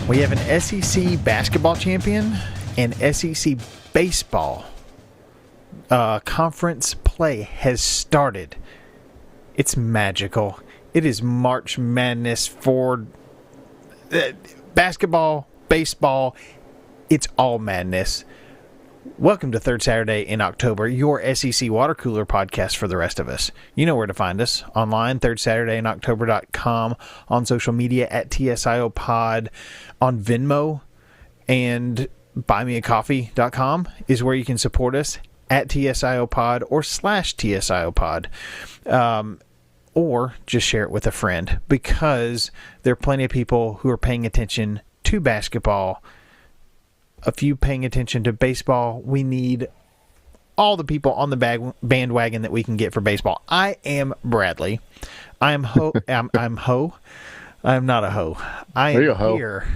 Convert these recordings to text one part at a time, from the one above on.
We have an SEC basketball champion and SEC baseball conference play has started. It's magical. It is March Madness for basketball, baseball. It's all madness. Welcome to Third Saturday in October, your SEC water cooler podcast for the rest of us. You know where to find us online, thirdsaturdayiNoctober.com, on social media at TSIO Pod, on Venmo, and buymeacoffee.com is where you can support us at TSIO Pod or /TSIO Pod. Or just share it with a friend, because there are plenty of people who are paying attention to basketball, a few paying attention to baseball. We need all the people on the bandwagon that we can get for baseball. I am Bradley. I am Ho. I'm Ho. I'm not a hoe. I am here.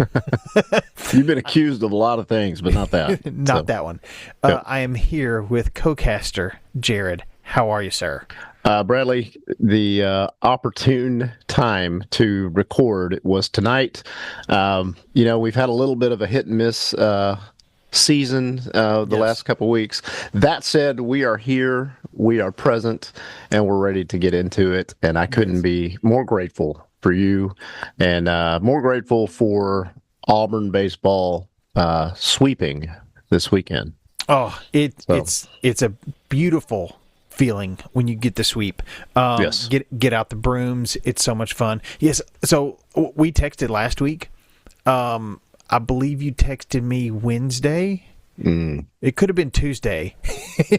You've been accused of a lot of things, but not that. Not that one. Yep. I am here with co-caster Jared. How are you, sir? Bradley, the opportune time to record was tonight. We've had a little bit of a hit and miss season the last couple of weeks. That said, we are here, we are present, and we're ready to get into it. And I couldn't be more grateful for you and more grateful for Auburn baseball sweeping this weekend. Oh, it's a beautiful feeling when you get the sweep. Yes. Get out the brooms. It's so much fun. Yes. So we texted last week. I believe you texted me Wednesday. It could have been Tuesday.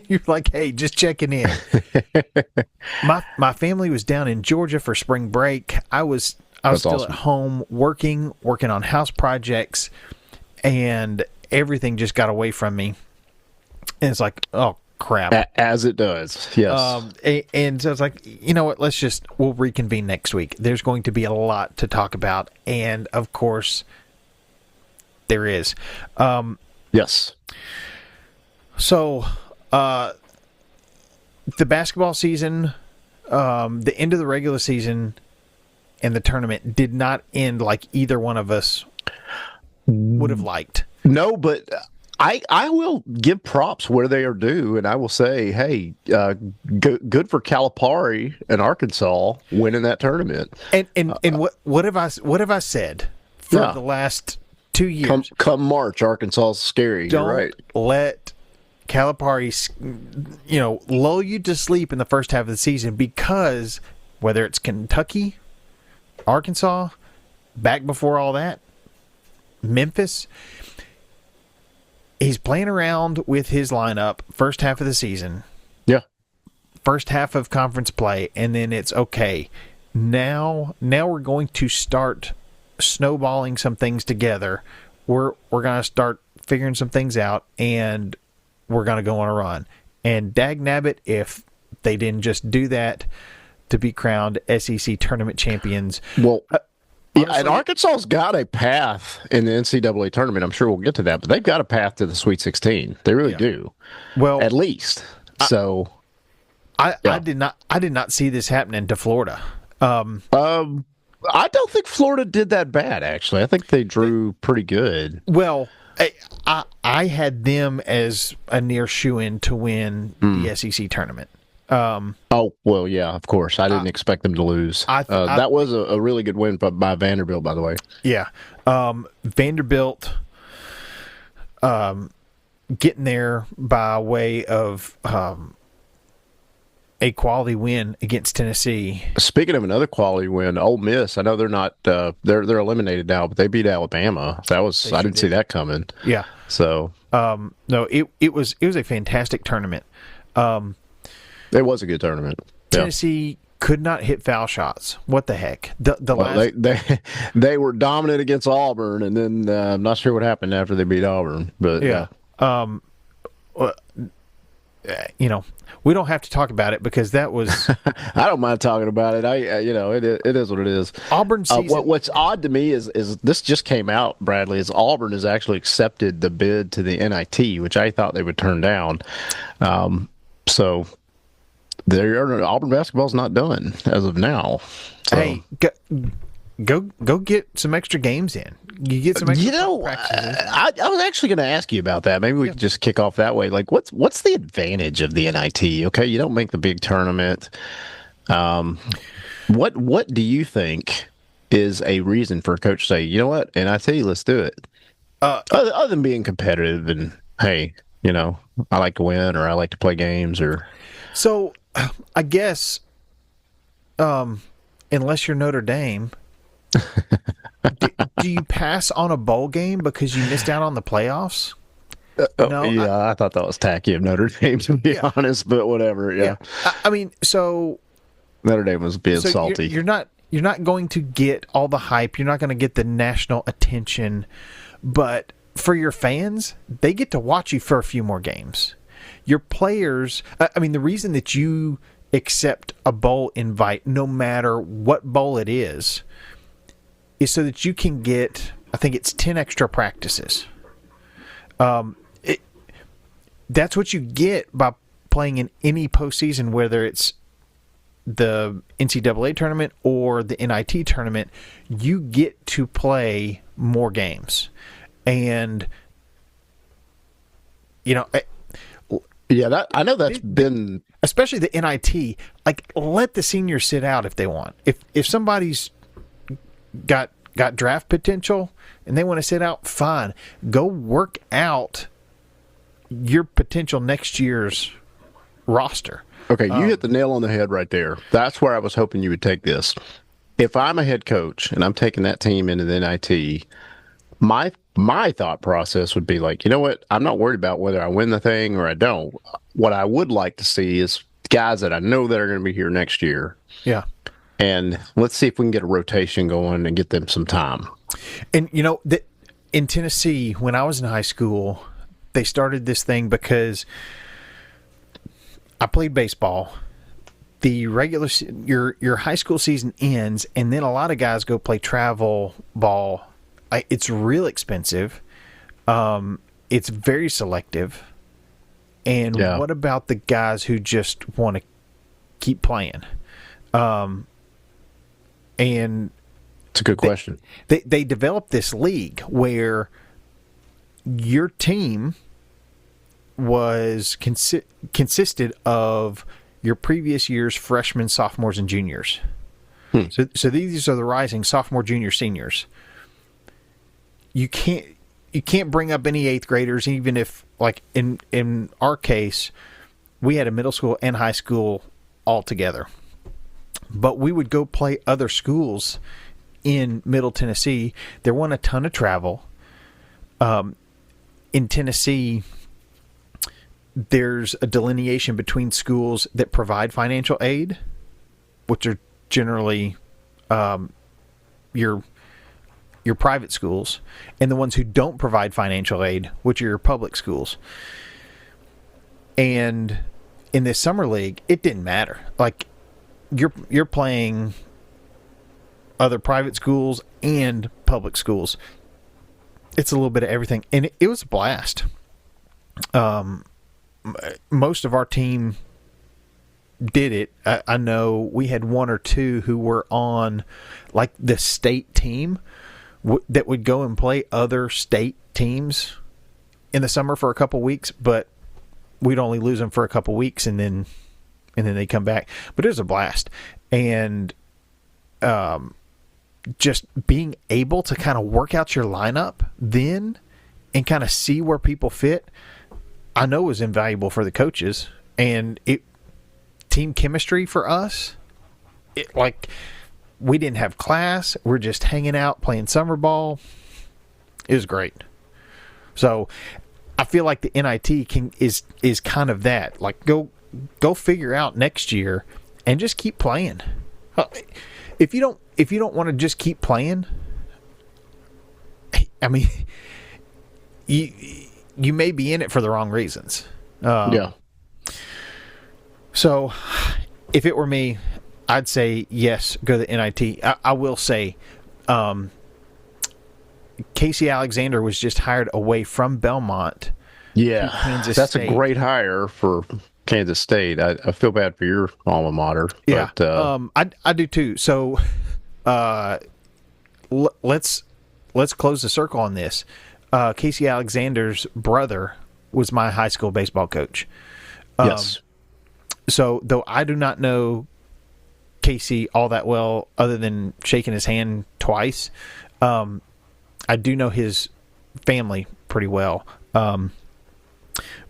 You're like, hey, just checking in. My family was down in Georgia for spring break. I was still awesome. At home working on house projects, and everything just got away from me. And it's like, oh crap. As it does, yes. And so it's like, you know what, we'll reconvene next week. There's going to be a lot to talk about, and of course there is. Yes. So the basketball season, the end of the regular season and the tournament did not end like either one of us would have liked. No, but I will give props where they are due, and I will say, hey, good for Calipari and Arkansas winning that tournament. And what have I said for the last 2 years? Come March, Arkansas is scary. Don't You're right. let Calipari, lull you to sleep in the first half of the season, because whether it's Kentucky, Arkansas, back before all that, Memphis, he's playing around with his lineup first half of the season. Yeah. First half of conference play, and then it's okay. Now we're going to start snowballing some things together. We're going to start figuring some things out, and we're going to go on a run. And dagnabbit if they didn't just do that to be crowned SEC tournament champions. Well, honestly, and Arkansas's got a path in the NCAA tournament. I'm sure we'll get to that, but they've got a path to the Sweet 16. They really do. Well, at least. I did not see this happening to Florida. I don't think Florida did that bad, actually. I think they drew pretty good. Well, I had them as a near shoo-in to win the SEC tournament. Well, yeah, of course. I didn't expect them to lose. That was a really good win by Vanderbilt, by the way. Yeah. Vanderbilt getting there by way of a quality win against Tennessee. Speaking of another quality win, Ole Miss, I know they're not they're eliminated now, but they beat Alabama. I didn't see that coming. Yeah. So no, it was a fantastic tournament. It was a good tournament. Tennessee could not hit foul shots. What the heck? They were dominant against Auburn, and then I'm not sure what happened after they beat Auburn. But yeah. We don't have to talk about it because that was. I don't mind talking about it. It is what it is. Auburn season. What's odd to me is this just came out, Bradley. Is Auburn has actually accepted the bid to the NIT, which I thought they would turn down. So Auburn basketball's not done as of now. So. Hey, go get some extra games in. You get some extra practices. I was actually going to ask you about that. Maybe we could just kick off that way. Like, what's the advantage of the NIT? Okay, you don't make the big tournament. What do you think is a reason for a coach to say, you know what, NIT, let's do it? Other than being competitive and, hey, I like to win or I like to play games or. So, I guess, unless you're Notre Dame, do you pass on a bowl game because you missed out on the playoffs? No, I thought that was tacky of Notre Dame, to be honest, but whatever. Yeah. I mean, so Notre Dame was being salty. You're not going to get all the hype. You're not going to get the national attention, but for your fans, they get to watch you for a few more games. Your players, I mean, the reason that you accept a bowl invite, no matter what bowl it is so that you can get, I think it's 10 extra practices. That's what you get by playing in any postseason, whether it's the NCAA tournament or the NIT tournament. You get to play more games. And, I know that's been, especially the NIT. Like, let the seniors sit out if they want. If somebody's got draft potential and they want to sit out, fine. Go work out your potential next year's roster. Okay, you hit the nail on the head right there. That's where I was hoping you would take this. If I'm a head coach and I'm taking that team into the NIT, my thought process would be like, you know what? I'm not worried about whether I win the thing or I don't. What I would like to see is guys that I know that are going to be here next year. Yeah. And let's see if we can get a rotation going and get them some time. And, in Tennessee, when I was in high school, they started this thing because I played baseball. The regular your high school season ends, and then a lot of guys go play travel ball. It's real expensive. It's very selective. And what about the guys who just want to keep playing? And it's a good question. They developed this league where your team was consisted of your previous year's freshmen, sophomores, and juniors. So these are the rising sophomore, junior, seniors. You can't bring up any eighth graders, even if, like in our case, we had a middle school and high school all together. But we would go play other schools in Middle Tennessee. There wasn't a ton of travel. In Tennessee, there's a delineation between schools that provide financial aid, which are generally your private schools, and the ones who don't provide financial aid, which are your public schools. And in this summer league, it didn't matter. Like, you're playing other private schools and public schools. It's a little bit of everything, and it was a blast. Most of our team did it. I know we had one or two who were on, like, the state team that would go and play other state teams in the summer for a couple weeks, but we'd only lose them for a couple weeks, and then they come back. But it was a blast. And just being able to kind of work out your lineup then and kind of see where people fit, I know was invaluable for the coaches. And team chemistry for us, we didn't have class. We're just hanging out, playing summer ball. It was great. So I feel like the NIT is kind of that. Like, go figure out next year and just keep playing. If you don't want to just keep playing, I mean, you may be in it for the wrong reasons. So if it were me, I'd say yes, go to the NIT. I will say, Casey Alexander was just hired away from Belmont. Yeah, Kansas that's State. A great hire for Kansas State. I feel bad for your alma mater. Yeah, but, I do too. So let's close the circle on this. Casey Alexander's brother was my high school baseball coach. Yes. So, though I do not know Casey all that well, other than shaking his hand twice, I do know his family pretty well.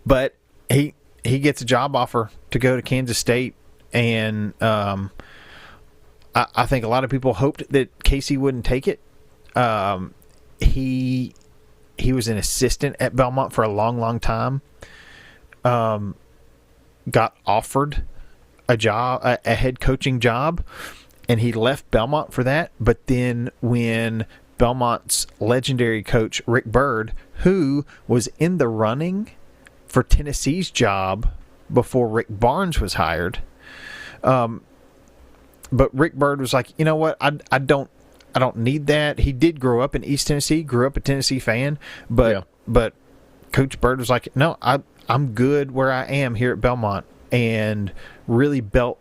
But he gets a job offer to go to Kansas State, and I think a lot of people hoped that Casey wouldn't take it. He was an assistant at Belmont for a long, long time. Got offered a job, a head coaching job, and he left Belmont for that. But then when Belmont's legendary coach, Rick Byrd, who was in the running for Tennessee's job before Rick Barnes was hired, but Rick Byrd was like, you know what, I don't need that. He did grow up in East Tennessee, grew up a Tennessee fan, but Coach Byrd was like, no, I'm good where I am here at Belmont, and really built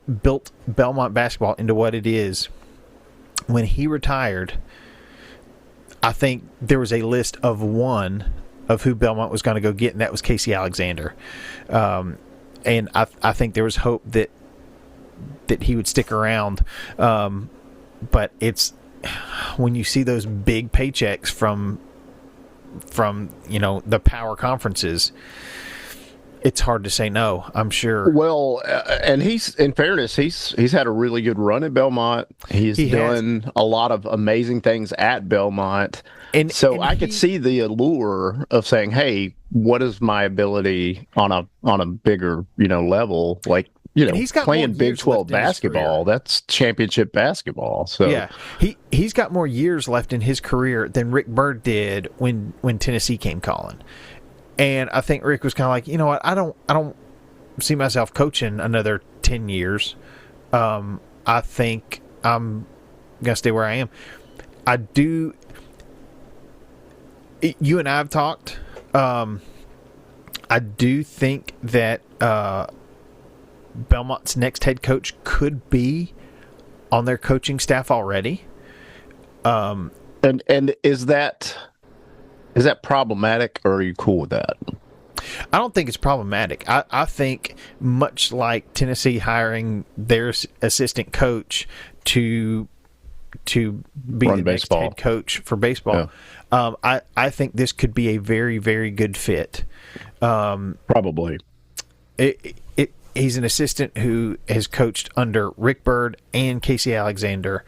Belmont basketball into what it is. When he retired, I think there was a list of one of who Belmont was going to go get, and that was Casey Alexander. And I think there was hope that he would stick around. But it's when you see those big paychecks from the power conferences, it's hard to say no, I'm sure. Well, and in fairness, he's had a really good run at Belmont. He done a lot of amazing things at Belmont. And I could see the allure of saying, hey, what is my ability on a bigger, level? Like, he's got playing Big 12 basketball, that's championship basketball. So yeah, he's got more years left in his career than Rick Byrd did when Tennessee came calling. And I think Rick was kind of like, you know what, I don't see myself coaching another 10 years. I think I'm going to stay where I am. I do. You and I have talked. I do think that Belmont's next head coach could be on their coaching staff already. And is that problematic, or are you cool with that? I don't think it's problematic. I think much like Tennessee hiring their assistant coach to be the next head coach for baseball, I think this could be a very, very good fit. Probably. He's an assistant who has coached under Rick Byrd and Casey Alexander.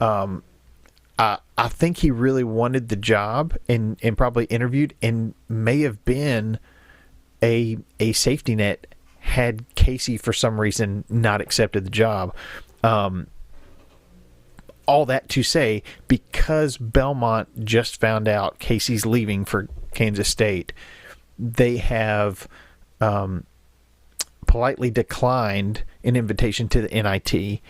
I think he really wanted the job and probably interviewed, and may have been a safety net had Casey for some reason not accepted the job. All that to say, because Belmont just found out Casey's leaving for Kansas State, they have politely declined an invitation to the NIT.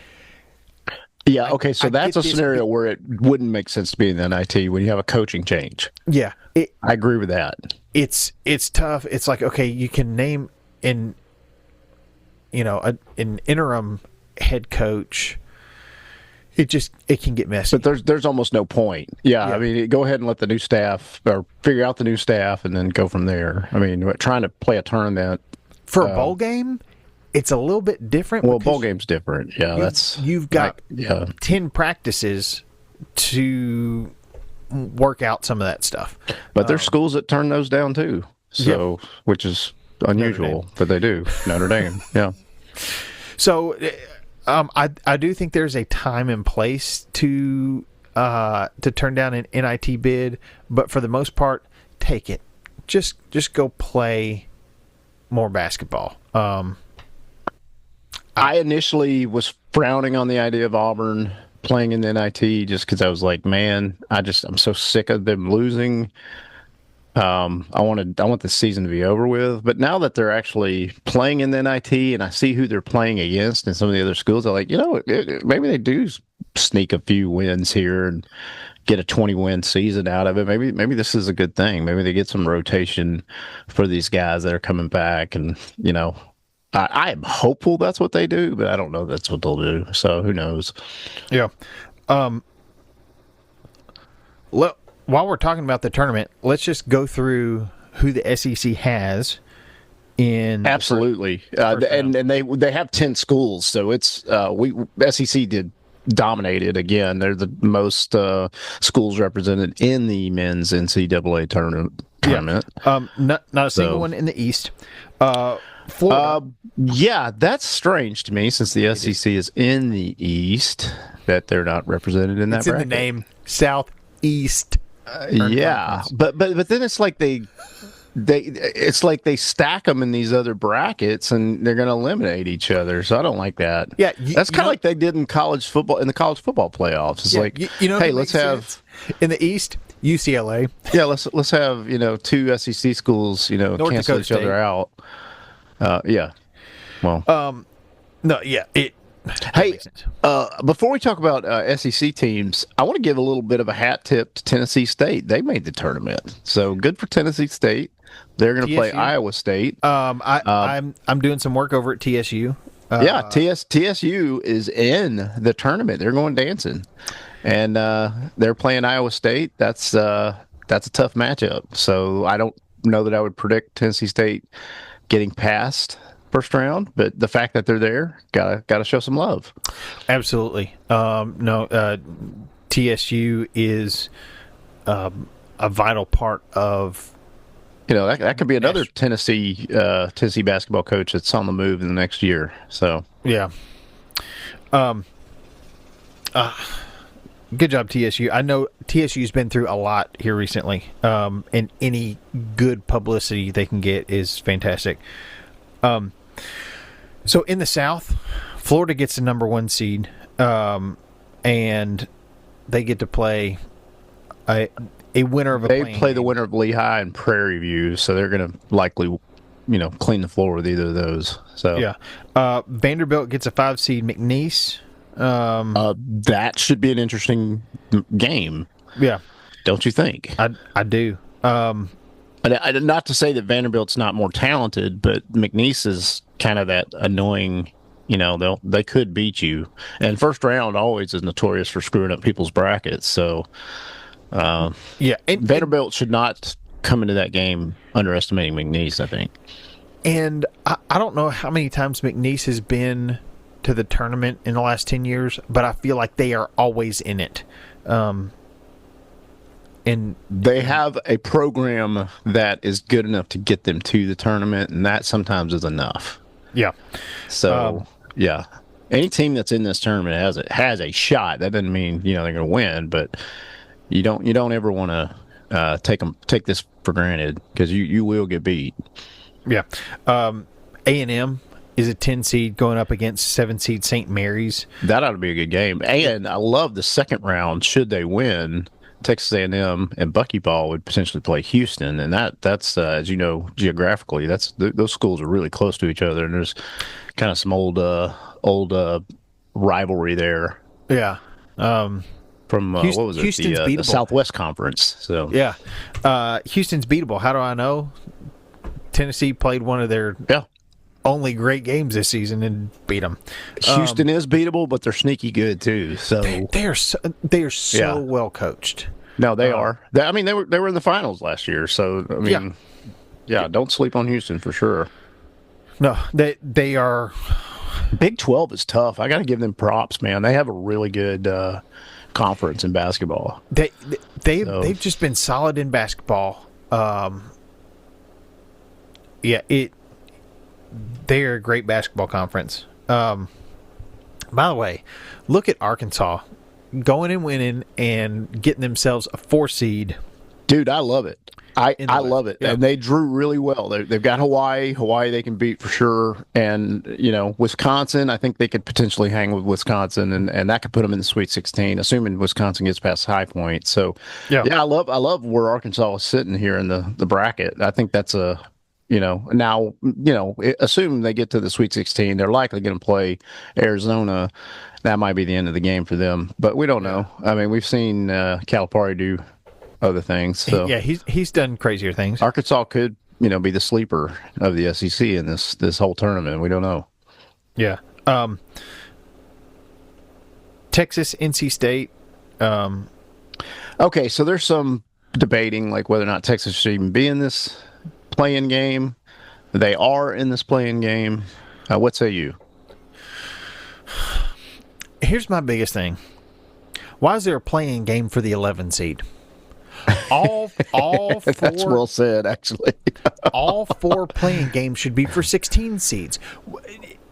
Yeah, okay, so that's a scenario where it wouldn't make sense to be in the NIT when you have a coaching change. Yeah. I agree with that. It's tough. It's like, okay, you can name an interim head coach. It can get messy. But there's almost no point. Yeah, I mean, go ahead and let the new staff, or figure out the new staff, and then go from there. I mean, trying to play a tournament. For a bowl game, it's a little bit different. Well, bowl game's different. Yeah, you've got 10 practices to work out some of that stuff. But there's schools that turn those down too. So, which is unusual, but they do. Notre Dame, yeah. So, I do think there's a time and place to turn down an NIT bid, but for the most part, take it. Just go play more basketball. I initially was frowning on the idea of Auburn playing in the NIT just because I was like, man, I'm so sick of them losing. I want the season to be over with. But now that they're actually playing in the NIT and I see who they're playing against and some of the other schools, I'm like, maybe they do sneak a few wins here and get a 20-win season out of it. Maybe this is a good thing. Maybe they get some rotation for these guys that are coming back, and I am hopeful that's what they do, but I don't know that's what they'll do. So who knows? Yeah. while we're talking about the tournament, let's just go through who the SEC has in Absolutely, first and round. they have 10 schools, so it's we SEC did dominated again. They're the most schools represented in the men's NCAA tournament. Not a single So, one in the East. Florida. yeah, that's strange to me since the is. SEC is in the East that they're not represented in that It's in the bracket. name. Southeast. Yeah, Conference. but then it's like it's like they stack them in these other brackets and they're going to eliminate each other. So I don't like that. Yeah, That's kind of like they did in college football in the college football playoffs. It's like, you know, hey, who let's makes have sense? In the East, UCLA. yeah, let's have two SEC schools North cancel Dakota each other State. out. Yeah, well, No, yeah, hey, makes sense. before we talk about SEC teams, I want to give a little bit of a hat tip to Tennessee State. They made the tournament, so good for Tennessee State. They're going to play TSU. Iowa State. I'm doing some work over at TSU. Yeah, TSU is in the tournament. They're going dancing, and they're playing Iowa State. That's a tough matchup. So I don't know that I would predict Tennessee State getting past first round, but the fact that they're there, gotta show some love. Absolutely. No, TSU is a vital part of. That could be another Tennessee basketball coach that's on the move in the next year. So Yeah. Good job, TSU. I know TSU's been through a lot here recently, and any good publicity they can get is fantastic. So in the South, Florida gets the number 1 seed, and they get to play a winner of a. they play the winner of Lehigh and Prairie View, so they're going to likely, clean the floor with either of those. So Yeah. Vanderbilt gets a 5 seed, McNeese. that should be an interesting game, Yeah, don't you think? I do. Not to say that Vanderbilt's not more talented, but McNeese is kind of that annoying. They could beat you, and first round always is notorious for screwing up people's brackets. So Yeah, and Vanderbilt should not come into that game underestimating McNeese, I think. And I don't know how many times McNeese has been to the tournament in the last 10 years, but I feel like they are always in it. And They have a program that is good enough to get them to the tournament, and that sometimes is enough. yeah, So, yeah. Any team that's in this tournament has a shot. That doesn't mean, they're going to win, but you don't ever want to take this for granted because you will get beat. yeah. A&M is a 10 seed going up against 7 seed St. Mary's. That ought to be a good game. And I love the second round. Should they win, Texas A&M and Buckyball would potentially play Houston, and that's as you know, geographically, those schools are really close to each other, and there's kind of some old rivalry there. Yeah. From what was it? Houston's The beatable. Southwest Conference. So Yeah. Houston's beatable. How do I know? Tennessee played one of their yeah, only great games this season and beat them. Houston is beatable, but they're sneaky good too. So They are so Yeah. well coached. no, they are. I mean, they were in the finals last year. So I mean, yeah, don't sleep on Houston for sure. No, they are. Big 12 is tough. I got to give them props, man. They have a really good conference in basketball. They've just been solid in basketball. They're a great basketball conference. By the way, look at Arkansas going and winning and getting themselves a 4 seed. Dude, I love it. I West. love it. Yeah. And they drew really well. They've got Hawaii. Hawaii they can beat for sure. And, Wisconsin, I think they could potentially hang with Wisconsin, and that could put them in the Sweet 16, assuming Wisconsin gets past High Point. So, Yeah. I love where Arkansas is sitting here in the bracket. I think that's assume they get to the Sweet 16, they're likely going to play Arizona. That might be the end of the game for them, but we don't know. I mean, we've seen Calipari do other things. So Yeah, he's done crazier things. Arkansas could, be the sleeper of the SEC in this whole tournament. We don't know. Yeah. Texas, NC State. Okay, so there's some debating like whether or not Texas should even be in this playing game. They are in this playing game. What say you? Here's my biggest thing. Why is there a playing game for the 11 seed? All That's four well said, actually. all four playing games should be for 16 seeds.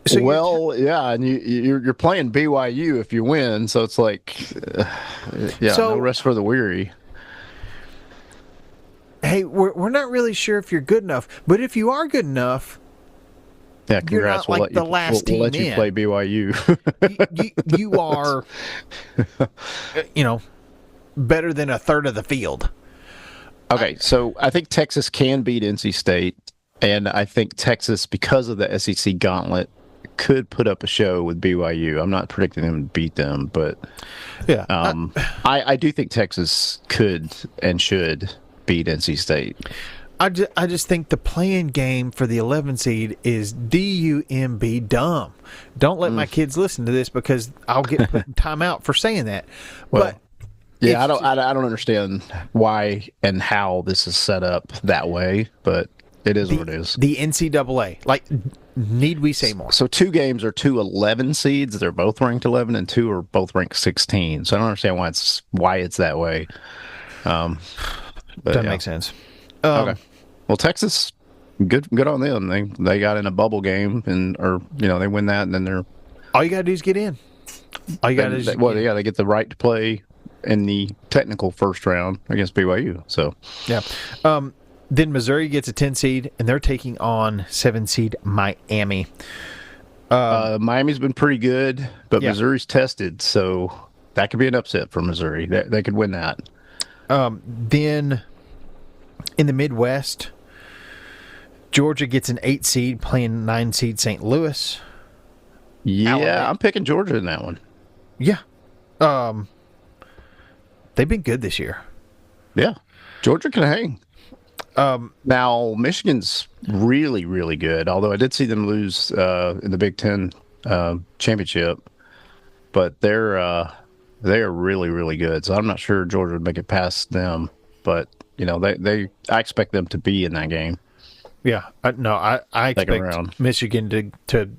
So Well, yeah, and you're playing BYU if you win, so it's like, yeah, So- no rest for the weary. hey, we're not really sure if you're good enough, but if you are good enough, Yeah, you're congrats. not like the last we'll let team you in. play BYU. you are, better than a third of the field. Okay, so I think Texas can beat NC State, and I think Texas, because of the SEC gauntlet, could put up a show with BYU. I'm not predicting them to beat them, but Yeah. I do think Texas could and should beat NC State. I just think the playing game for the 11 seed is D-U-M-B, dumb. Don't let my kids listen to this because I'll get put in timeout for saying that. Well, but Yeah, it's I don't understand why and how this is set up that way, but it is what it is. the NCAA. Like, need we say more? So 2 games are 2 11 seeds. They're both ranked 11, and 2 are both ranked 16. So I don't understand why it's that way. But Doesn't yeah. make sense. Okay. Well, Texas, good on them. They got in a bubble game, they win that, and then they're All you got to do is get in. All you got to do is they get the right to play in the technical first round against BYU. So yeah. Then Missouri gets a 10 seed, and they're taking on 7 seed Miami. Miami's been pretty good, but Yeah. Missouri's tested, so that could be an upset for Missouri. They could win that. Then in the Midwest, Georgia gets an 8 seed playing 9 seed St. Louis. Yeah, Alabama. I'm picking Georgia in that one. Yeah. They've been good this year. Yeah, Georgia can hang. Now Michigan's really, really good. Although I did see them lose in the Big Ten championship, but they are really, really good. So I'm not sure Georgia would make it past them. But I expect them to be in that game. Yeah. I Second expect round. Michigan to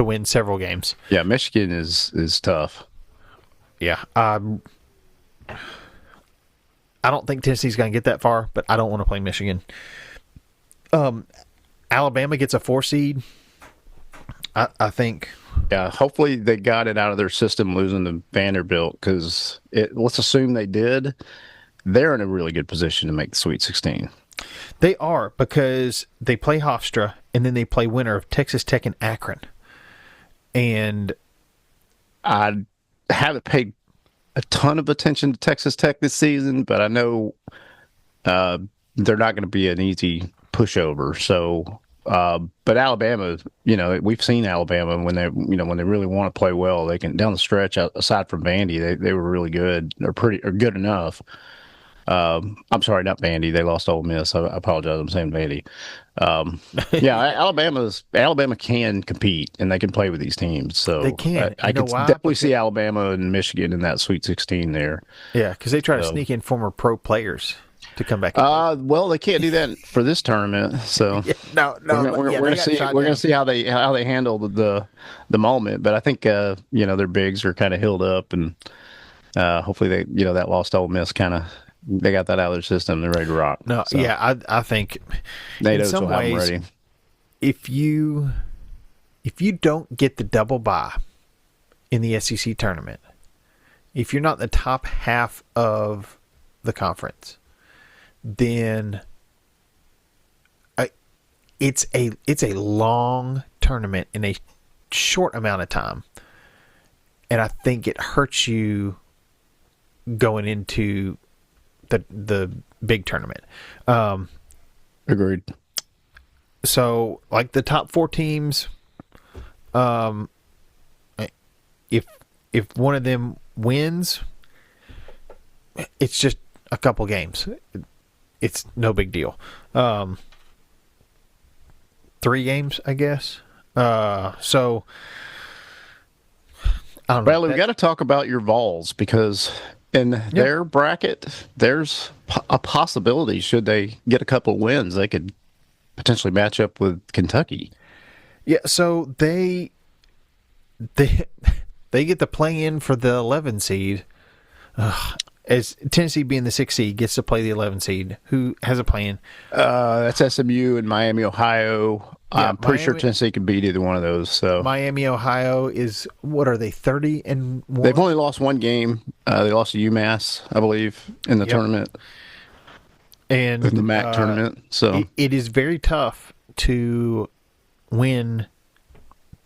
win several games. Yeah, Michigan is tough. Yeah. I don't think Tennessee's going to get that far, but I don't want to play Michigan. Alabama gets a 4 seed. I think. Yeah, hopefully they got it out of their system losing to Vanderbilt, because let's assume they did. They're in a really good position to make the Sweet 16. They are, because they play Hofstra, and then they play winner of Texas Tech and Akron. And I haven't paid a ton of attention to Texas Tech this season, but I know they're not going to be an easy pushover. So, but Alabama, we've seen Alabama when they really want to play well, they can, down the stretch. Aside from Vandy, they were really good, or good enough. I'm sorry, not Vandy. They lost to Ole Miss. I apologize. I'm saying Vandy. Yeah, Alabama can compete, and they can play with these teams. So They can. I You know could why? definitely see Alabama and Michigan in that Sweet 16 there. yeah, because they try to sneak in former pro players to come back. Well, they can't do that for this tournament. So No, we're gonna see. We're gonna see how they handle the moment. But I think their bigs are kind of healed up, and hopefully they that lost to Ole Miss kind of. They got that out of their system. They're ready to rock. No, So, yeah, I think NATO's in some will have them ways, ready. if you don't get the double bye in the SEC tournament, if you're not in the top half of the conference, then it's a long tournament in a short amount of time, and I think it hurts you going into the big tournament. Agreed. So, like the top 4 teams, if one of them wins, it's just a couple games. It's no big deal. 3 games, I guess. So, I don't know. Bradley, we got to talk about your Vols, because in their bracket, there's a possibility, should they get a couple of wins, they could potentially match up with Kentucky. Yeah, so they they get the play in for the 11 seed. As Tennessee being the 6 seed gets to play the 11 seed. Who has a play in? That's SMU and Miami, Ohio. Yeah, I'm pretty sure Miami- Tennessee can beat either one of those. So Miami, Ohio is, what are they, 30-1? they've only lost one game. They lost to UMass, I believe, in the tournament, and in the MAC tournament. So it is very tough to win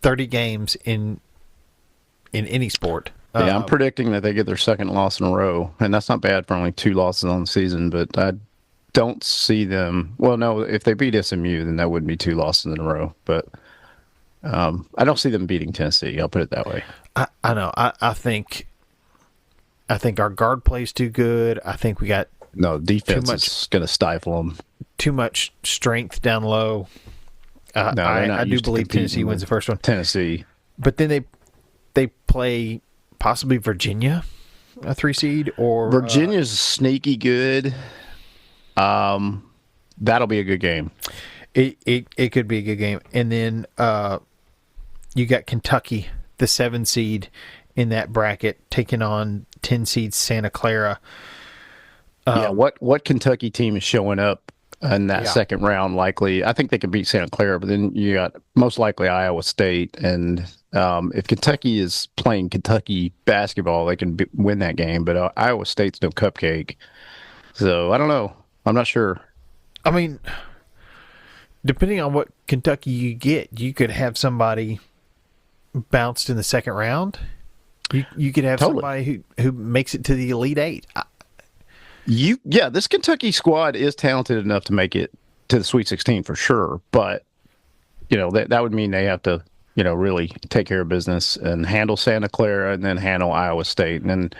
30 games in any sport. yeah, I'm predicting that they get their second loss in a row, and that's not bad for only 2 losses on the season. But I don't see them. Well, no, if they beat SMU, then that wouldn't be 2 losses in a row. But I don't see them beating Tennessee. I'll put it that way. I know. I think our guard plays too good. I think we got No, defense is going to stifle them. too much strength down low. No, they're not I do used to believe competing Tennessee wins the with first one. Tennessee. But then they play possibly Virginia, a 3 seed, or Virginia's sneaky good. That'll be a good game. It could be a good game. And then you got Kentucky, the 7 seed in that bracket, taking on 10 seed Santa Clara. Yeah, what Kentucky team is showing up in that second round? Likely, I think they could beat Santa Clara, but then you got most likely Iowa State. And if Kentucky is playing Kentucky basketball, they can win that game. But Iowa State's no cupcake, so I don't know. I'm not sure. I mean, depending on what Kentucky you get, you could have somebody bounced in the second round. You could have somebody who makes it to the Elite Eight. This Kentucky squad is talented enough to make it to the Sweet 16 for sure. But that would mean they have to really take care of business and handle Santa Clara and then handle Iowa State, and then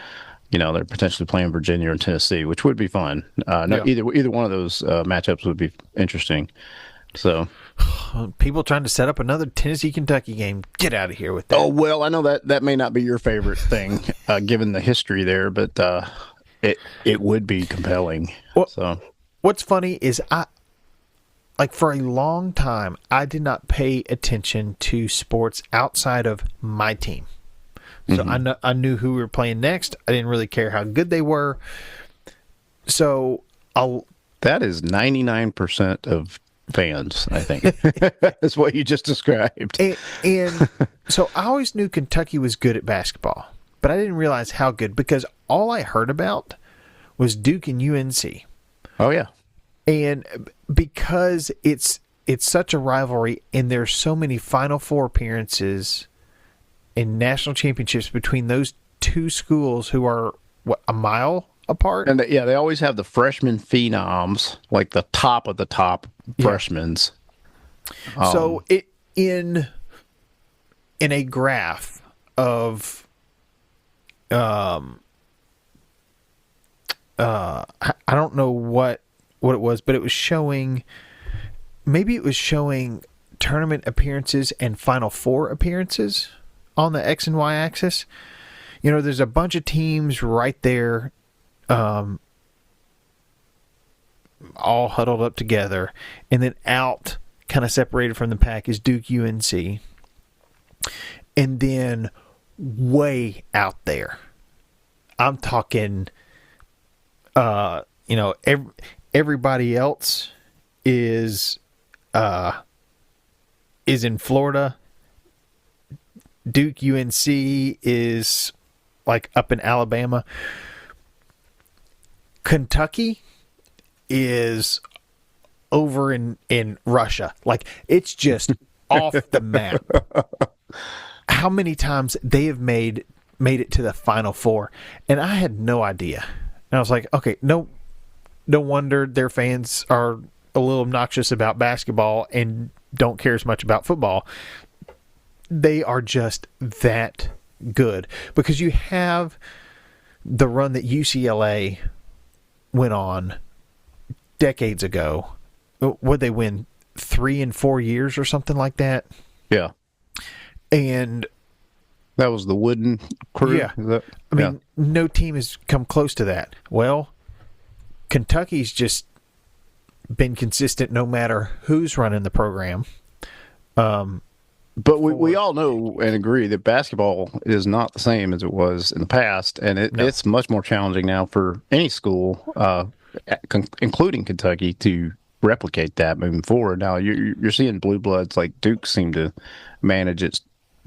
they're potentially playing Virginia or Tennessee, which would be fun. Either one of those matchups would be interesting. So people trying to set up another Tennessee-Kentucky game. Get out of here with that. Oh, well, I know that may not be your favorite thing, given the history there, but it would be compelling. So what's funny is for a long time, I did not pay attention to sports outside of my team. So I knew who we were playing next. I didn't really care how good they were. So that is 99% of fans, I think. That's what you just described. And so I always knew Kentucky was good at basketball, but I didn't realize how good, because all I heard about was Duke and UNC. Oh, yeah. And because it's such a rivalry, and there's so many Final Four appearances and national championships between those two schools who are, a mile apart? And they always have the freshman phenoms, like the top of the top freshmen. So in a graph of I don't know what it was, but it was showing tournament appearances and Final Four appearances on the X and Y axis. There's a bunch of teams right there, all huddled up together, and then out, kind of separated from the pack, is Duke UNC. And then way out there, I'm talking, everybody else is in Florida. Duke UNC is like up in Alabama. Kentucky is over in Russia. Like, it's just off the map. How many times they have made it to the Final Four, and I had no idea. And I was like, okay, no wonder their fans are a little obnoxious about basketball and don't care as much about football. They are just that good, because you have the run that UCLA went on decades ago. Would they win 3 and 4 years or something like that? Yeah. And That was the Wooden crew. Yeah. Is I mean, no team has come close to that. Well, Kentucky's just been consistent no matter who's running the program. But we all know and agree that basketball is not the same as it was in the past, and it's much more challenging now for any school, including Kentucky, to replicate that moving forward. Now you're seeing blue bloods like Duke seem to manage it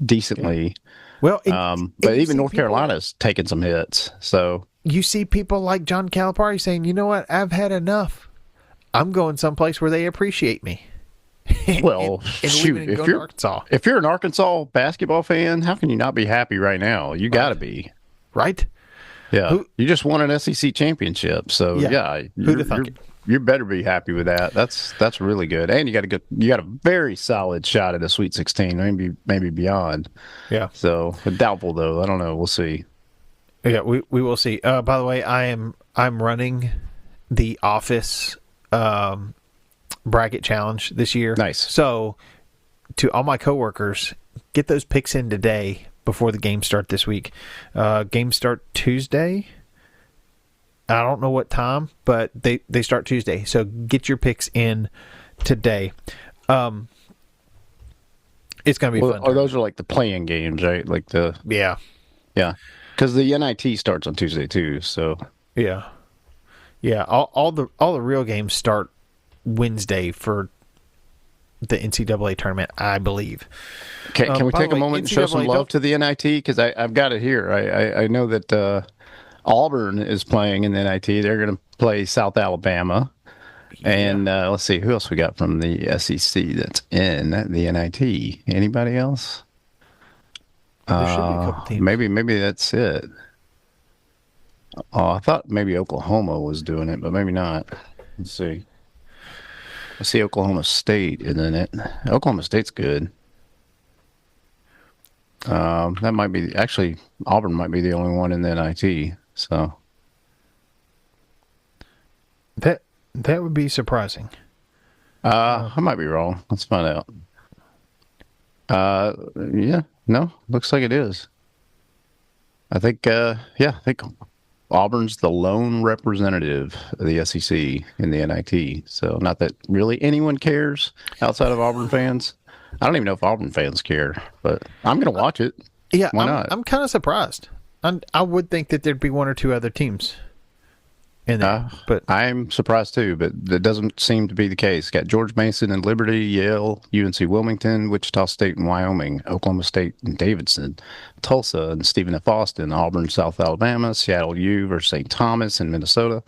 decently. Well, but even North Carolina's taking some hits. So you see people like John Calipari saying, "You know what? I've had enough. I'm going someplace where they appreciate me." Well, shoot, if you're an Arkansas basketball fan, how can you not be happy right now? You got to be. Right? Yeah. You just won an SEC championship. So, you better be happy with that. That's really good. And you got a very solid shot at a Sweet 16, maybe beyond. Yeah. So, doubtful though. I don't know. We'll see. Yeah, we will see. By the way, I'm running the Office bracket challenge this year. Nice. So, to all my coworkers, get those picks in today before the games start this week. Games start Tuesday. I don't know what time, but they start Tuesday. So get your picks in today. It's going to be fun. Or those are like the playing games, right? Like yeah. Because the NIT starts on Tuesday too. So yeah. All the real games start Wednesday for the NCAA tournament, I believe. Can we take a moment and show some love to the NIT? Because I've got it here. I know that Auburn is playing in the NIT. They're going to play South Alabama. Yeah. And let's see, who else we got from the SEC that's in the NIT? Anybody else? There should be a couple teams. Maybe that's it. Oh, I thought maybe Oklahoma was doing it, but maybe not. Let's see. I see Oklahoma State in it. Oklahoma State's good. That might be actually Auburn might be the only one in the NIT. So that would be surprising. I might be wrong. Let's find out. No, looks like it is. I think Auburn's the lone representative of the SEC in the NIT. So not that really anyone cares outside of Auburn fans. I don't even know if Auburn fans care, but I'm going to watch it. Yeah, why not? I'm kind of surprised. I would think that there'd be one or two other teams in there, but I'm surprised too. But that doesn't seem to be the case. Got George Mason and Liberty, Yale, UNC Wilmington, Wichita State and Wyoming, Oklahoma State and Davidson, Tulsa and Stephen F. Austin, Auburn, South Alabama, Seattle U versus St. Thomas in Minnesota,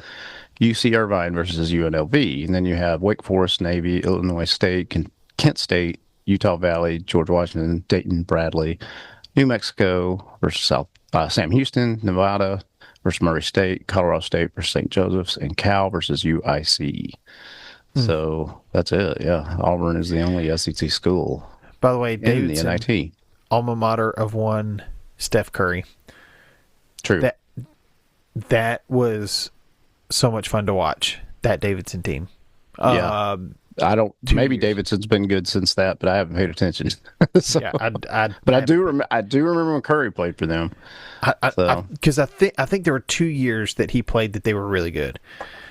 UC Irvine versus UNLV, and then you have Wake Forest, Navy, Illinois State, Kent State, Utah Valley, George Washington, Dayton, Bradley, New Mexico versus Sam Houston, Nevada versus Murray State, Colorado State versus St. Joseph's, and Cal versus UIC. So that's it. Yeah, Auburn is the only SEC school. By the way, Davidson, in the NIT, alma mater of one Steph Curry. True. That was so much fun to watch. That Davidson team. Yeah. Maybe Davidson's been good since that, but I haven't paid attention. So, yeah, I do remember when Curry played for them. Because I think there were 2 years that he played that they were really good.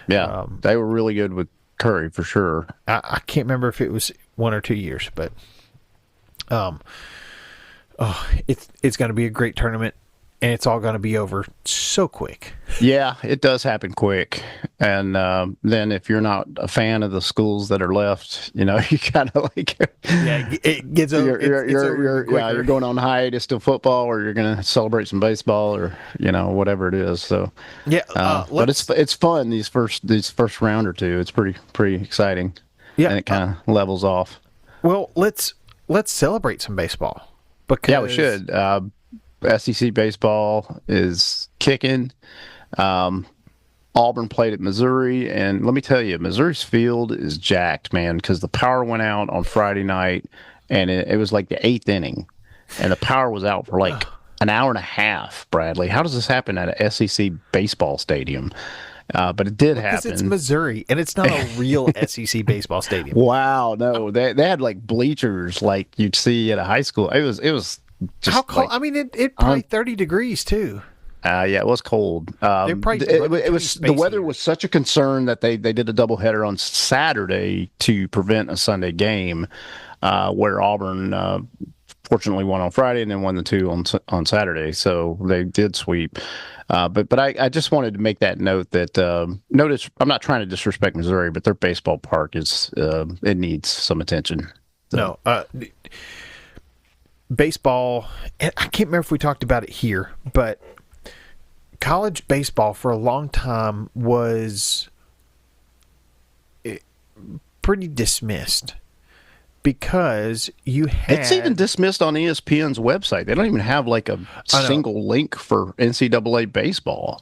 Yeah, they were really good with Curry for sure. I can't remember if it was 1 or 2 years, but it's going to be a great tournament. And it's all going to be over so quick. Yeah, it does happen quick. And then if you're not a fan of the schools that are left, you kind of like... Yeah, it gets over. You're going on hiatus to football, or you're going to celebrate some baseball, or, whatever it is. So, yeah, but it's fun, these first round or two. It's pretty exciting. Yeah. And it kind of levels off. Well, let's celebrate some baseball. Yeah, we should. SEC baseball is kicking. Auburn played at Missouri, and let me tell you, Missouri's field is jacked, man, because the power went out on Friday night, and it was like the 8th inning, and the power was out for like an hour and a half, Bradley. How does this happen at a SEC baseball stadium? But it did happen. Because it's Missouri, and it's not a real SEC baseball stadium. Wow, no, they had like bleachers like you'd see at a high school. It was How just cold? like I mean, it probably 30 degrees too. yeah, it was cold. They're probably It relatively was the space weather heaters. was such a concern that they did a doubleheader on Saturday to prevent a Sunday game, where Auburn fortunately won on Friday and then won the two on Saturday. So they did sweep. But I just wanted to make that note that notice I'm not trying to disrespect Missouri, but their baseball park is it needs some attention. So. No, baseball. And I can't remember if we talked about it here, but college baseball for a long time was pretty dismissed because you had. It's even dismissed on ESPN's website. They don't even have like a single link for NCAA baseball,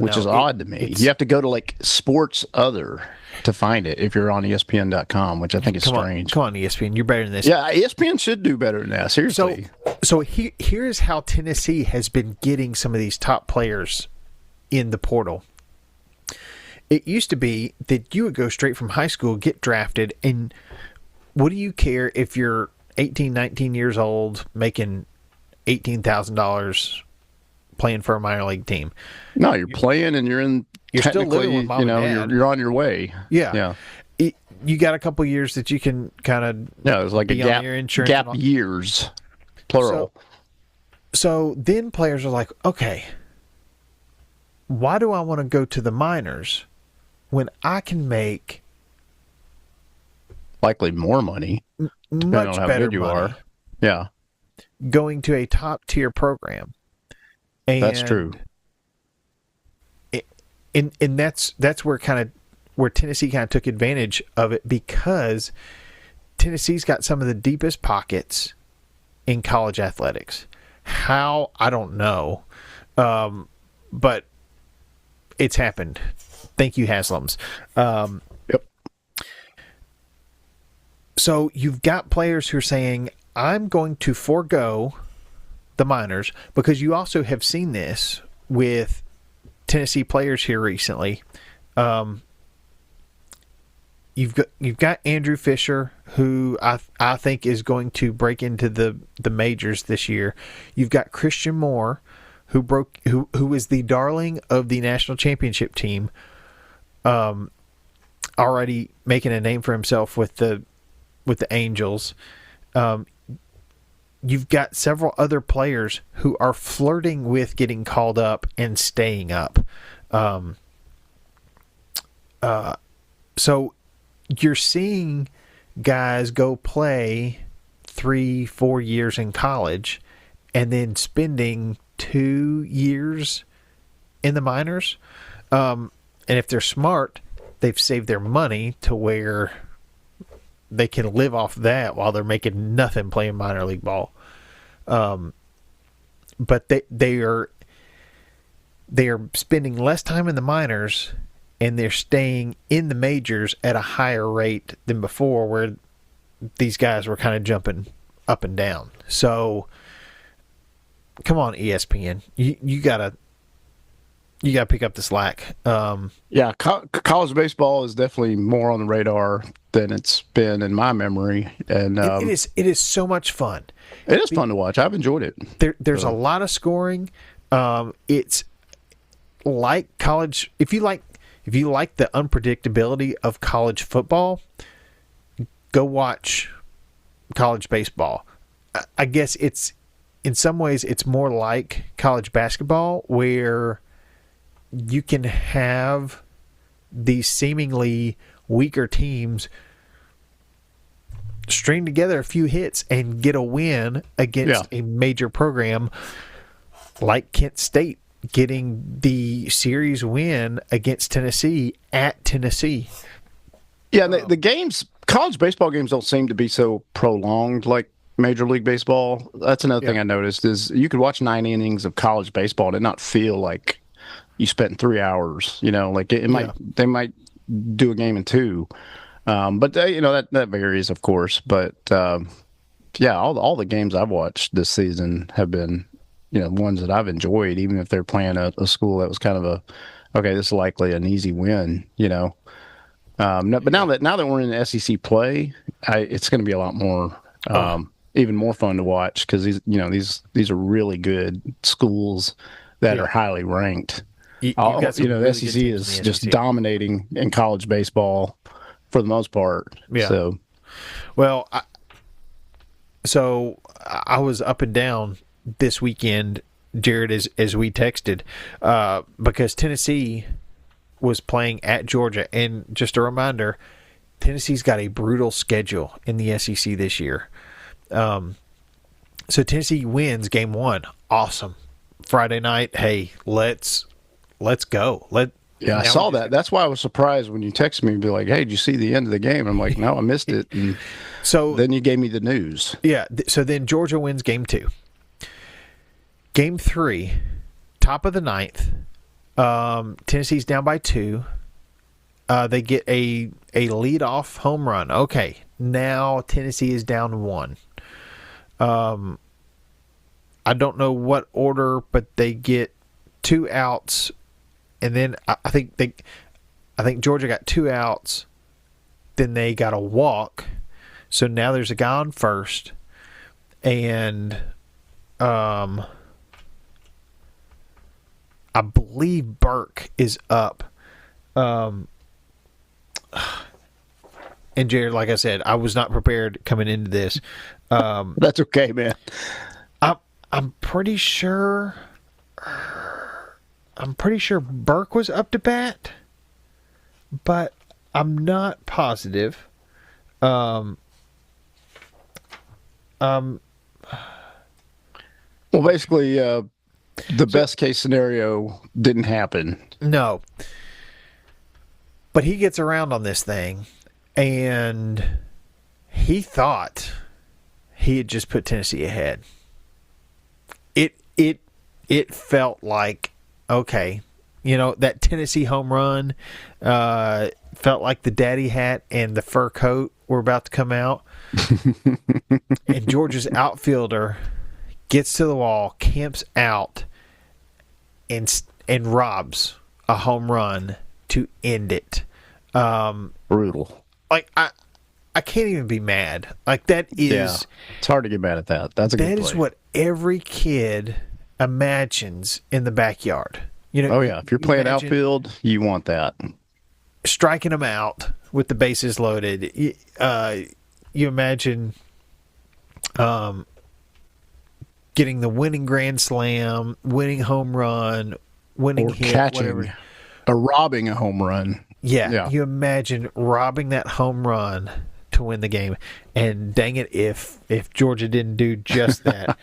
which is odd to me. You have to go to like Sports Other to find it if you're on ESPN.com, which I think is strange. Come on, ESPN. You're better than this. Yeah, ESPN should do better than that. Seriously. So here's how Tennessee has been getting some of these top players in the portal. It used to be that you would go straight from high school, get drafted, and what do you care if you're 18, 19 years old, making $18,000 playing for a minor league team? No, you're playing and you're in. You're still living with mom and dad. You're on your way. Yeah. You got a couple years that you can kind of it's like a gap years, plural. So then players are like, okay, why do I want to go to the minors when I can make likely more money, depending much on how better good you money are. Yeah, going to a top tier program? And that's true. And that's where Tennessee kind of took advantage of it, because Tennessee's got some of the deepest pockets in college athletics. How, I don't know, but it's happened. Thank you, Haslams. Yep. So you've got players who are saying, I'm going to forego the minors, because you also have seen this with Tennessee players here recently. You've got Andrew Fisher, who I think is going to break into the majors this year. You've got Christian Moore, who is the darling of the national championship team, already making a name for himself with the Angels. You've got several other players who are flirting with getting called up and staying up. So you're seeing guys go play 3-4 years in college and then spending 2 years in the minors. And if they're smart, they've saved their money to where they can live off that while they're making nothing playing minor league ball. But they are spending less time in the minors, and they're staying in the majors at a higher rate than before, where these guys were kind of jumping up and down. So come on, ESPN, you gotta pick up the slack. College baseball is definitely more on the radar than it's been in my memory, and it is so much fun. It is fun to watch. I've enjoyed it. There's a lot of scoring. It's like college. If you like the unpredictability of college football, go watch college baseball. I guess it's in some ways it's more like college basketball, where you can have these seemingly weaker teams string together a few hits and get a win against a major program, like Kent State getting the series win against Tennessee at Tennessee. Yeah, and the games, college baseball games don't seem to be so prolonged like Major League Baseball. That's another thing I noticed, is you could watch 9 innings of college baseball and not feel like you spent 3 hours. Like they might do a game in 2. But that varies, of course. But all the games I've watched this season have been, ones that I've enjoyed, even if they're playing a school that was kind of this is likely an easy win. But now that we're in the SEC play, it's going to be a lot more even more fun to watch because these are really good schools that are highly ranked. You've got some The really good SEC teams is in the just SEC. dominating in college baseball for the most part. Yeah. So, Well, I was up and down this weekend, Jared, as we texted, because Tennessee was playing at Georgia. And just a reminder, Tennessee's got a brutal schedule in the SEC this year. So Tennessee wins game 1. Awesome. Friday night, hey, let's go. yeah, I saw that. That's why I was surprised when you texted me and be like, "Hey, did you see the end of the game?" I'm like, "No, I missed it." And so then you gave me the news. Yeah, so then Georgia wins game 2. Game 3, top of the ninth. Tennessee's down by 2. They get a leadoff home run. Okay, now Tennessee is down 1. I don't know what order, but they get 2 outs, and then I think Georgia got 2 outs. Then they got a walk, so now there's a guy on first, and I believe Burke is up. And Jared, like I said, I was not prepared coming into this. That's okay, man. I'm pretty sure Burke was up to bat, but I'm not positive. Well, basically, the best case scenario didn't happen. No. But he gets around on this thing, and he thought he had just put Tennessee ahead. It felt like, okay, that Tennessee home run felt like the daddy hat and the fur coat were about to come out. And Georgia's outfielder gets to the wall, camps out, and robs a home run to end it. Brutal. Like, I can't even be mad. Like, that is... Yeah, it's hard to get mad at that. That's a good play. That is what every kid imagines in the backyard. Oh, yeah. If you're playing outfield, you want that. Striking them out with the bases loaded. You imagine getting the winning grand slam, winning home run, winning hit, catching, whatever. Robbing a home run. Yeah, you imagine robbing that home run to win the game, and dang it, if Georgia didn't do just that,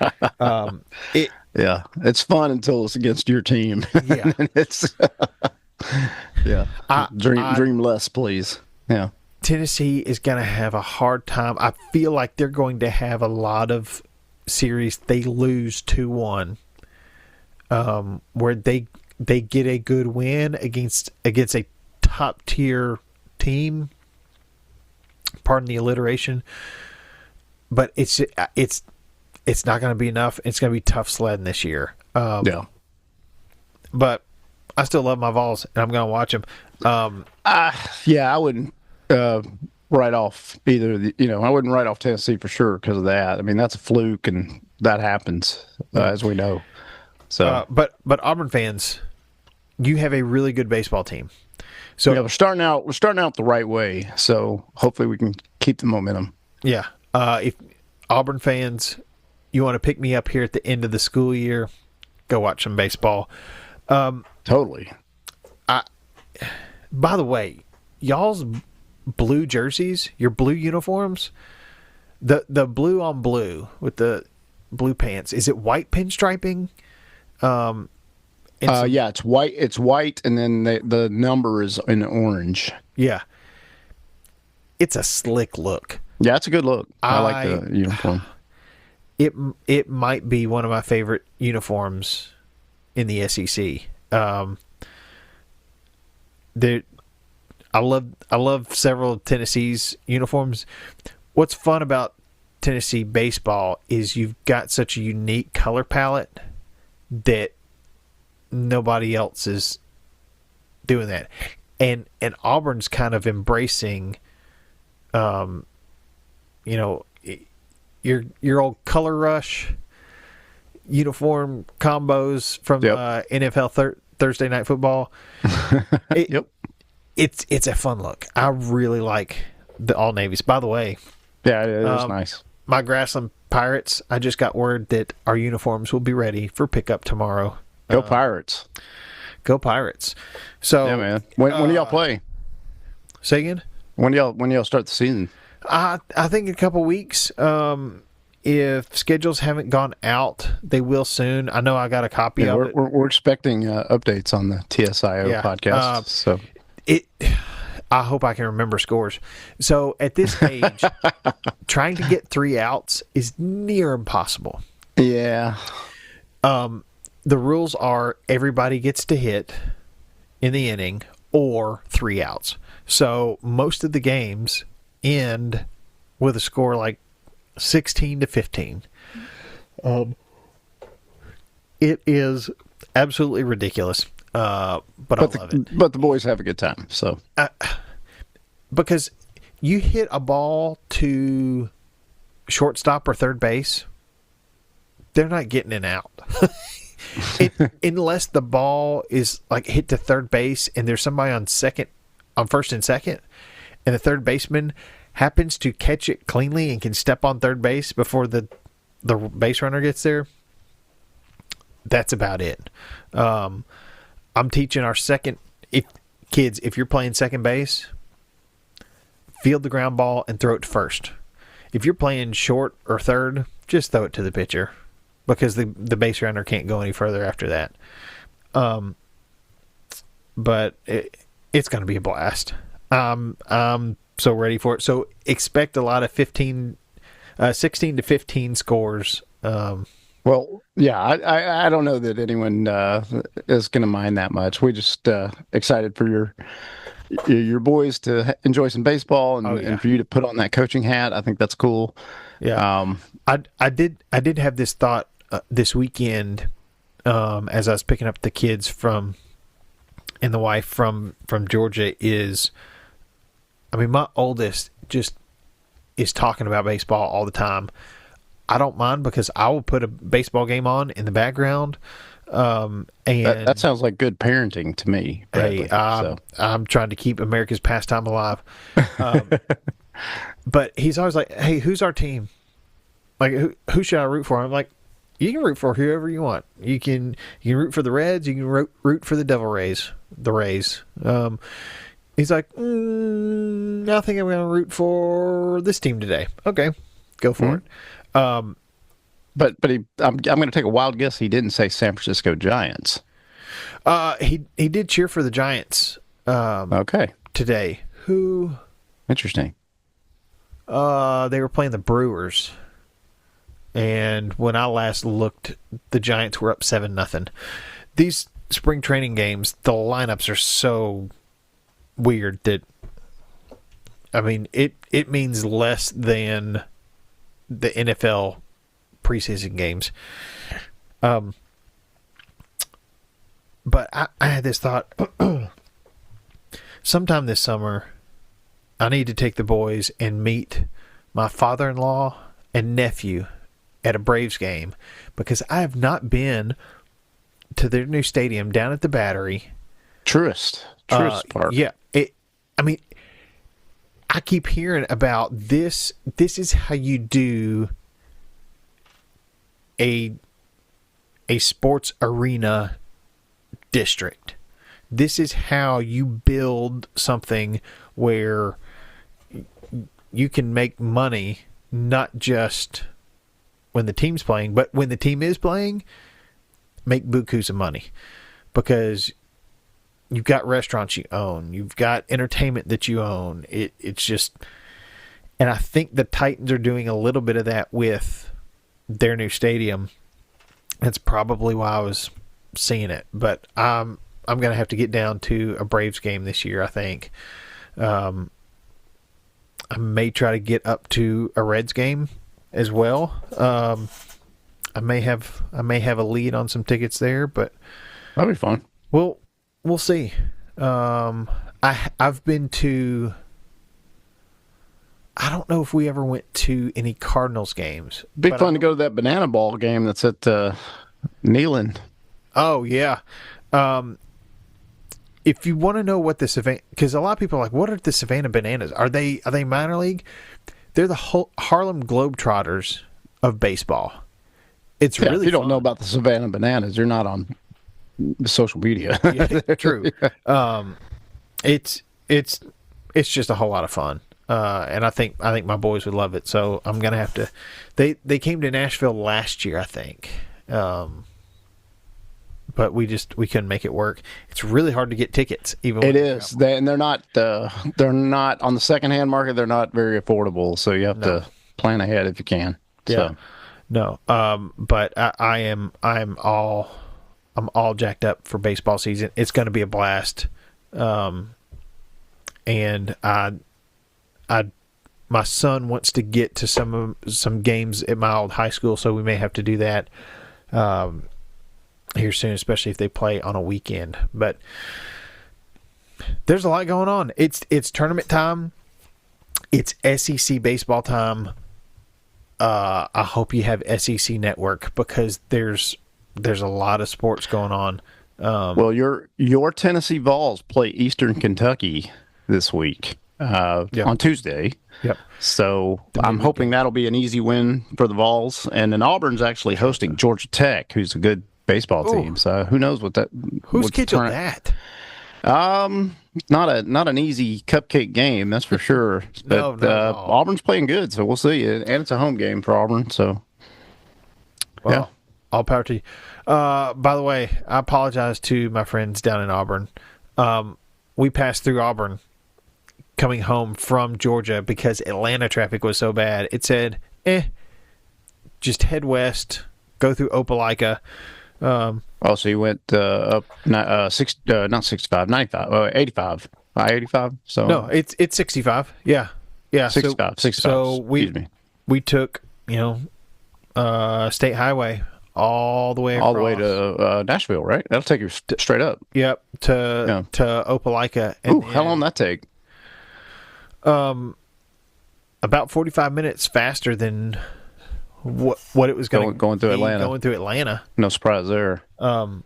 it's fun until it's against your team. Yeah, it's dream less, please. Yeah, Tennessee is going to have a hard time. I feel like they're going to have a lot of series they lose 2-1, where they get a good win against a top tier team. Pardon the alliteration, but it's not going to be enough. It's going to be tough sledding this year. But I still love my Vols, and I'm going to watch them. I wouldn't write off either. I wouldn't write off Tennessee for sure because of that. I mean, that's a fluke, and that happens as we know. So, but Auburn fans, you have a really good baseball team. So we're starting out the right way. So hopefully we can keep the momentum. Yeah. If Auburn fans, you want to pick me up here at the end of the school year, go watch some baseball. Totally. By the way, y'all's blue jerseys, your blue uniforms, the blue on blue with the blue pants, is it white pinstriping? It's white. It's white, and then the number is in orange. Yeah, it's a slick look. Yeah, it's a good look. I like the uniform. It might be one of my favorite uniforms in the SEC. I love several of Tennessee's uniforms. What's fun about Tennessee baseball is you've got such a unique color palette that nobody else is doing that, and Auburn's kind of embracing, your old Color Rush uniform combos from NFL Thursday Night Football. Yep. It's a fun look. I really like the all navies. By the way, Yeah, it is nice. My Grassland Pirates, I just got word that our uniforms will be ready for pickup tomorrow. Go Pirates. Go Pirates. So Yeah, man. When do y'all play? Say again? When do y'all start the season? I think in a couple weeks. If schedules haven't gone out, they will soon. I know I got a copy of it. We're expecting updates on the TSIO podcast. So I hope I can remember scores. So at this age, trying to get 3 outs is near impossible. Yeah. The rules are everybody gets to hit in the inning or 3 outs. So most of the games end with a score like 16-15. It is absolutely ridiculous, but I love it. But the boys have a good time. So because you hit a ball to shortstop or third base, they're not getting it out. Unless the ball is like hit to third base and there's somebody on first and second, and the third baseman happens to catch it cleanly and can step on third base before the base runner gets there. That's about it. I'm teaching our kids, if you're playing second base, field the ground ball and throw it to first. If you're playing short or third, just throw it to the pitcher, because the base runner can't go any further after that. But it's going to be a blast. I'm so ready for it. So expect a lot of 16 to 15 scores. Well, yeah, I don't know that anyone is going to mind that much. We're just excited for your boys to enjoy some baseball and for you to put on that coaching hat. I think that's cool. Yeah. I did have this thought this weekend as I was picking up the kids and the wife from Georgia is, I mean, my oldest just is talking about baseball all the time. I don't mind, because I will put a baseball game on in the background. And that sounds like good parenting to me, Bradley. Hey, I'm trying to keep America's pastime alive. But he's always like, "Hey, who's our team? Like, who should I root for?" I'm like, "You can root for whoever you want. You can root for the Reds. You can root for the Rays. He's like, I think I'm going to root for this team today. Okay, go for it. I'm going to take a wild guess. He didn't say San Francisco Giants. He did cheer for the Giants. Okay. Today. Who? Interesting. They were playing the Brewers, and when I last looked, the Giants were up 7-0. These spring training games, the lineups are so weird that, I mean, it means less than the NFL preseason games. But I had this thought. Sometime this summer, I need to take the boys and meet my father-in-law and nephew at a Braves game, because I have not been to their new stadium down at the Battery. Truist Park. Yeah. I mean, I keep hearing about this. This is how you do a sports arena district. This is how you build something where you can make money, not just when the team's playing, but when the team is playing, make bukus of money, because you've got restaurants you own, you've got entertainment that you own. It's just, and I think the Titans are doing a little bit of that with their new stadium. That's probably why I was seeing it, but I'm going to have to get down to a Braves game this year, I think. I may try to get up to a Reds game as well. I may have a lead on some tickets there, but that'll be fun. We'll see. I've been to I don't know if we ever went to any Cardinals games. Be but fun to go to that banana ball game that's at Neyland. Oh yeah. If you want to know what the Savannah, because a lot of people are like, what are the Savannah Bananas? Are they minor league? They're the Harlem Globetrotters of baseball. It's Yeah, really if you don't fun. know about the Savannah Bananas, you're not on social media. Yeah, true. It's just a whole lot of fun. And I think my boys would love it. So I'm gonna have to. They came to Nashville last year, I think. But we couldn't make it work. It's really hard to get tickets. Even It is, and they're not on the secondhand market. They're not very affordable, so you have to plan ahead if you can. Yeah. So. No. But I'm all jacked up for baseball season. It's going to be a blast. And my son wants to get to some games at my old high school, so we may have to do that here soon, especially if they play on a weekend. But there's a lot going on. It's tournament time. It's SEC baseball time. I hope you have SEC Network because there's a lot of sports going on. Well, your Tennessee Vols play Eastern Kentucky this week on Tuesday. Yep. So I'm hoping that'll be an easy win for the Vols. And then Auburn's actually hosting Georgia Tech, who's a good baseball team. So who knows what that? Who's scheduled that? Not an easy cupcake game, that's for sure. But Auburn's playing good, so we'll see. And it's a home game for Auburn. So, well, all power to you. By the way, I apologize to my friends down in Auburn. We passed through Auburn coming home from Georgia because Atlanta traffic was so bad. It said, just head west, go through Opelika. So you went up not 65, 95, 85, 85. So no, it's 65. Yeah, 65. So we took State Highway all the way across. All the way to Nashville, right? That'll take you straight up. Yep, to Opelika. Ooh, how long did that take? About 45 minutes faster than what it was going through Atlanta. Going through Atlanta. No surprise there. I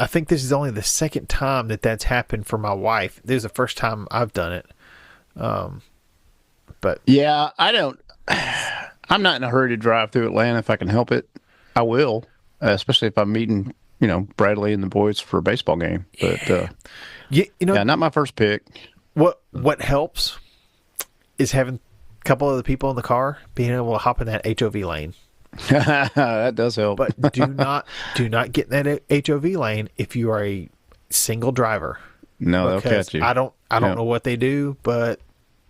think this is only the second time that's happened for my wife. This is the first time I've done it. But yeah, I'm not in a hurry to drive through Atlanta if I can help it. I will, especially if I'm meeting, Bradley and the boys for a baseball game. But not my first pick. What helps is having a couple of the people in the car being able to hop in that HOV lane. That does help. But do not get in that HOV lane if you are a single driver. No, they'll catch you. I don't know what they do, but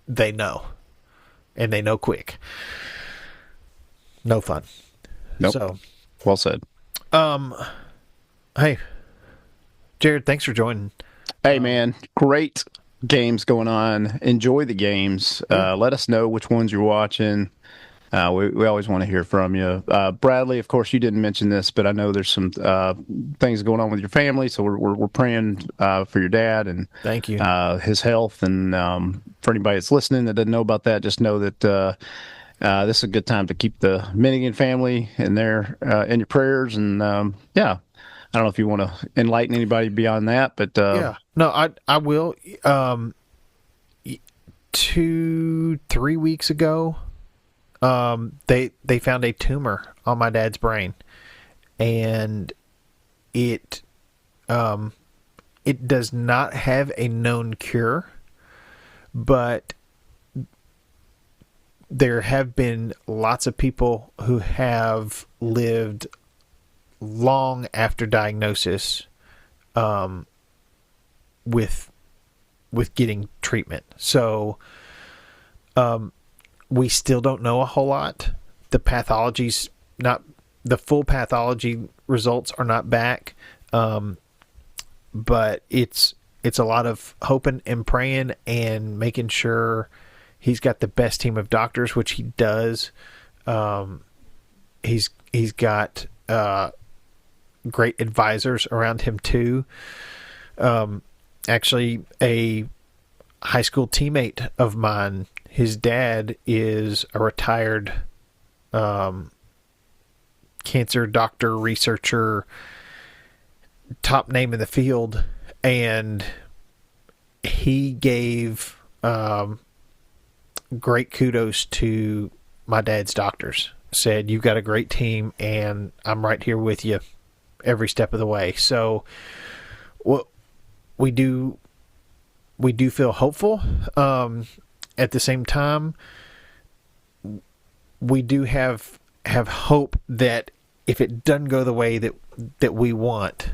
they know, and they know quick. No fun. Nope. So, well said. Hey, Jared, thanks for joining. Hey, man, great games going on. Enjoy the games. Let us know which ones you're watching. We always want to hear from you. Bradley, of course, you didn't mention this, but I know there's some things going on with your family, so we're praying for your dad and thank you, his health. And for anybody that's listening that doesn't know about that, just know that this is a good time to keep the Minigan family in your prayers. And I don't know if you want to enlighten anybody beyond that, but no, I will. 2-3 weeks ago, they found a tumor on my dad's brain, and it does not have a known cure, but there have been lots of people who have lived long after diagnosis with getting treatment. So we still don't know a whole lot. The full pathology results are not back. But it's a lot of hoping and praying and making sure he's got the best team of doctors, which he does. He's got great advisors around him too. Actually, a high school teammate of mine, his dad is a retired cancer doctor, researcher, top name in the field, and he gave great kudos to my dad's doctors. Said, "You've got a great team, and I'm right here with you every step of the way." So, what we do feel hopeful. At the same time, we do have hope that if it doesn't go the way that we want,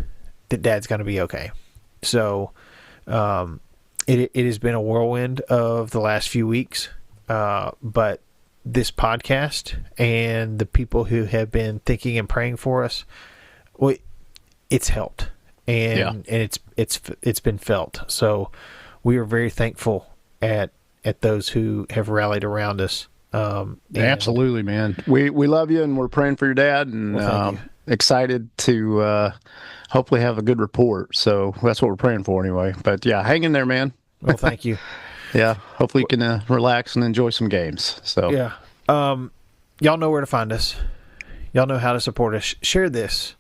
that Dad's going to be okay. So, it has been a whirlwind of the last few weeks, but this podcast and the people who have been thinking and praying for us, it's helped, and it's been felt. So we are very thankful at those who have rallied around us. Absolutely, man. We love you, and we're praying for your dad, and excited to hopefully have a good report. So that's what we're praying for anyway. But yeah, hang in there, man. Well, thank you. Yeah, hopefully you can relax and enjoy some games. So yeah, y'all know where to find us. Y'all know how to support us. Share this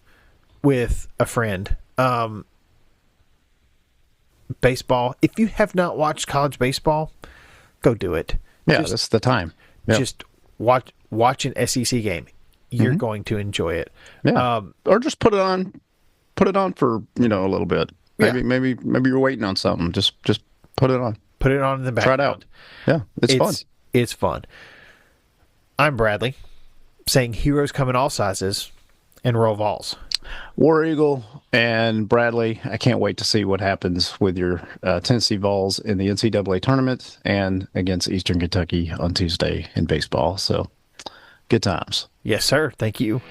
with a friend. Baseball. If you have not watched college baseball, go do it. Yeah, that's the time. Yep. Just watch an SEC game. You're going to enjoy it. Yeah. Or just put it on for a little bit. Maybe you're waiting on something. Just put it on. Put it on in the background. Try it out. Yeah, it's fun. It's fun. I'm Bradley, saying heroes come in all sizes, and roll Vols. War Eagle and Bradley, I can't wait to see what happens with your Tennessee Vols in the NCAA tournament and against Eastern Kentucky on Tuesday in baseball. So, good times. Yes, sir. Thank you.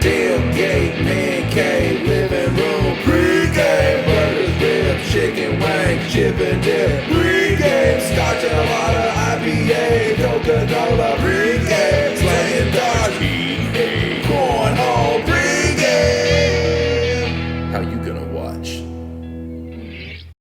Tailgate, pancake, living room, pregame, burgers, ribs, chicken wings, chip and dip, pregame, scotch and a lot of IPA, Coca-Cola,